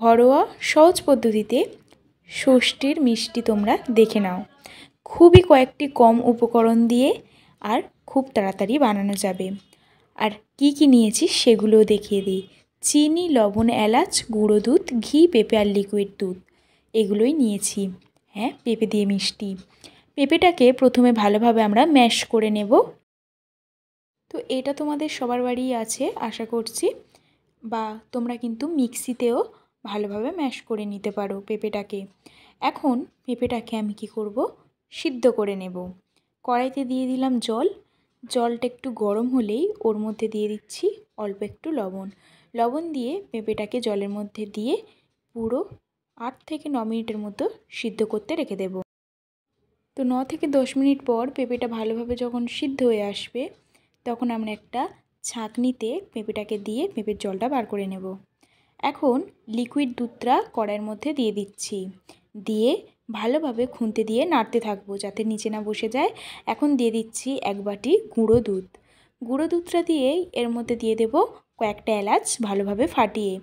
ঘরোয়া সহজ পদ্ধতিতে ষষ্ঠীর মিষ্টি তোমরা দেখে নাও। খুবই কয়েকটি কম উপকরণ দিয়ে আর খুব তাড়াতাড়ি বানানো যাবে। আর কি কি নিয়েছি সেগুলোও দেখিয়ে দিই। চিনি, লবণ, এলাচ, গুঁড়ো দুধ, ঘি, পেঁপে আর লিকুইড দুধ, এগুলোই নিয়েছি। হ্যাঁ, পেঁপে দিয়ে মিষ্টি। পেঁপেটাকে প্রথমে ভালোভাবে আমরা ম্যাশ করে নেব। তো এটা তোমাদের সবার বাড়িই আছে আশা করছি, বা তোমরা কিন্তু মিক্সিতেও ভালোভাবে ম্যাশ করে নিতে পারো পেঁপেটাকে। এখন পেঁপেটাকে আমি কি করব, সিদ্ধ করে নেব। কড়াইতে দিয়ে দিলাম জল। জলটা একটু গরম হলেই ওর মধ্যে দিয়ে দিচ্ছি অল্প একটু লবণ। লবণ দিয়ে পেঁপেটাকে জলের মধ্যে দিয়ে পুরো 8 থেকে 9 মিনিটের মতো সিদ্ধ করতে রেখে দেব। তো 9 থেকে 10 মিনিট পর পেঁপেটা ভালোভাবে যখন সিদ্ধ হয়ে আসবে, তখন আমরা একটা ছাঁকনিতে পেঁপেটাকে দিয়ে পেঁপের জলটা বার করে নেব। এখন লিকুইড দুধটা কড়াইয়ের মধ্যে দিয়ে দিচ্ছি, দিয়ে ভালোভাবে খুন্তি দিয়ে নাড়তে থাকবো যাতে নিচে না বসে যায়। এখন দিয়ে দিচ্ছি 1 বাটি গুঁড়ো দুধ। গুঁড়ো দুধটা দিয়েই এর মধ্যে দিয়ে দেব কয়েকটা এলাচ ভালোভাবে ফাটিয়ে,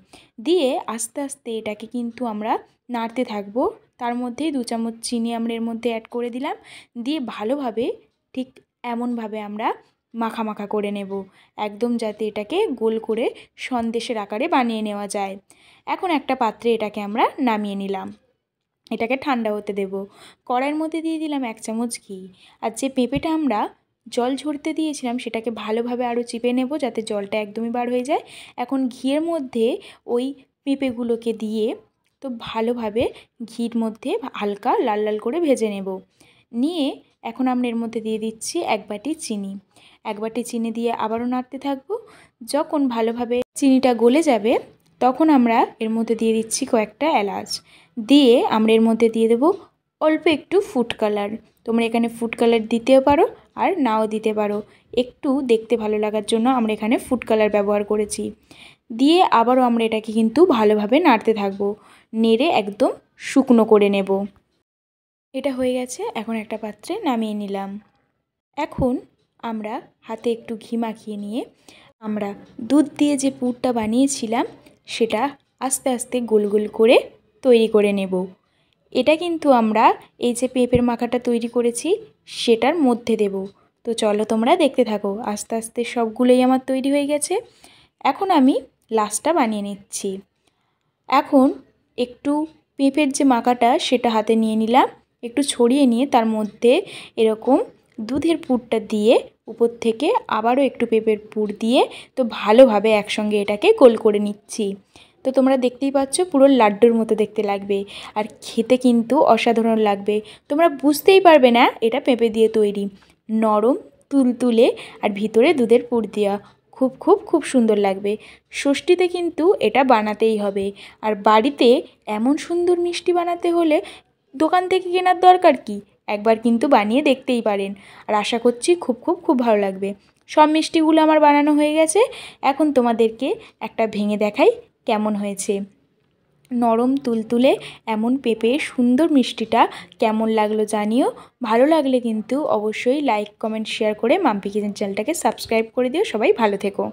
দিয়ে আস্তে আস্তে এটাকে কিন্তু আমরা নাড়তে থাকবো। তার মধ্যেই 2 চামচ চিনি আমরা এর মধ্যে অ্যাড করে দিলাম, দিয়ে ভালোভাবে ঠিক এমনভাবে আমরা মাখা মাখা করে নেব, একদম যাতে এটাকে গোল করে সন্দেশের আকারে বানিয়ে নেওয়া যায়। এখন একটা পাত্রে এটাকে আমরা নামিয়ে নিলাম, এটাকে ঠান্ডা হতে দেব। কড়াইয়ের মধ্যে দিয়ে দিলাম 1 চামচ ঘি। আর যে পেঁপেটা আমরা জল ঝরতে দিয়েছিলাম সেটাকে ভালোভাবে আরও চিপে নেব যাতে জলটা একদমই বার হয়ে যায়। এখন ঘিয়ের মধ্যে ওই পেঁপেগুলোকে দিয়ে তো ভালোভাবে ঘির মধ্যে হালকা লাল লাল করে ভেজে নেব। নিয়ে এখন আমরা এর মধ্যে দিয়ে দিচ্ছি 1 বাটি চিনি। 1 বাটি চিনি দিয়ে আবারও নাড়তে থাকবো। যখন ভালোভাবে চিনিটা গলে যাবে তখন আমরা এর মধ্যে দিয়ে দিচ্ছি কয়েকটা এলাচ, দিয়ে আমরা এর মধ্যে দিয়ে দেবো অল্প একটু ফুড কালার। তোমরা এখানে ফুড কালার দিতেও পারো আর নাও দিতে পারো, একটু দেখতে ভালো লাগার জন্য আমরা এখানে ফুড কালার ব্যবহার করেছি। দিয়ে আবারও আমরা এটাকে কিন্তু ভালোভাবে নাড়তে থাকবো, নেড়ে একদম শুকনো করে নেব। এটা হয়ে গেছে, এখন একটা পাত্রে নামিয়ে নিলাম। এখন আমরা হাতে একটু ঘি মাখিয়ে নিয়ে আমরা দুধ দিয়ে যে পুরটা বানিয়েছিলাম সেটা আস্তে আস্তে গোল গোল করে তৈরি করে নেব। এটা কিন্তু আমরা এই যে পেঁপের মাখাটা তৈরি করেছি সেটার মধ্যে দেব। তো চলো তোমরা দেখতে থাকো, আস্তে আস্তে সবগুলোই আমার তৈরি হয়ে গেছে। এখন আমি লাস্টটা বানিয়ে নিচ্ছি। এখন একটু পেঁপের যে মাখাটা সেটা হাতে নিয়ে নিলাম, একটু ছড়িয়ে নিয়ে তার মধ্যে এরকম দুধের পুরটা দিয়ে উপর থেকে আবারও একটু পেঁপের পুর দিয়ে তো ভালোভাবে একসঙ্গে এটাকে গোল করে নিচ্ছি। তো তোমরা দেখতেই পাচ্ছ পুরো লাড্ডুর মতো দেখতে লাগবে আর খেতে কিন্তু অসাধারণ লাগবে। তোমরা বুঝতেই পারবে না এটা পেঁপে দিয়ে তৈরি, নরম তুলতুলে আর ভিতরে দুধের পুর দেওয়া, খুব খুব খুব সুন্দর লাগবে। ষষ্ঠীতে কিন্তু এটা বানাতেই হবে। আর বাড়িতে এমন সুন্দর মিষ্টি বানাতে হলে দোকান থেকে কেনার দরকার কি, একবার কিন্তু বানিয়ে দেখতেই পারেন। আর আশা করছি খুব খুব খুব ভালো লাগবে। সব মিষ্টিগুলো আমার বানানো হয়ে গেছে, এখন তোমাদেরকে একটা ভেঙে দেখাই কেমন হয়েছে। নরম তুলতুলে এমন পেঁপে সুন্দর মিষ্টিটা কেমন লাগলো জানিও। ভালো লাগলে কিন্তু অবশ্যই লাইক, কমেন্ট, শেয়ার করে মাম্পি কিচেন চ্যানেলটাকে সাবস্ক্রাইব করে দিও। সবাই ভালো থেকো।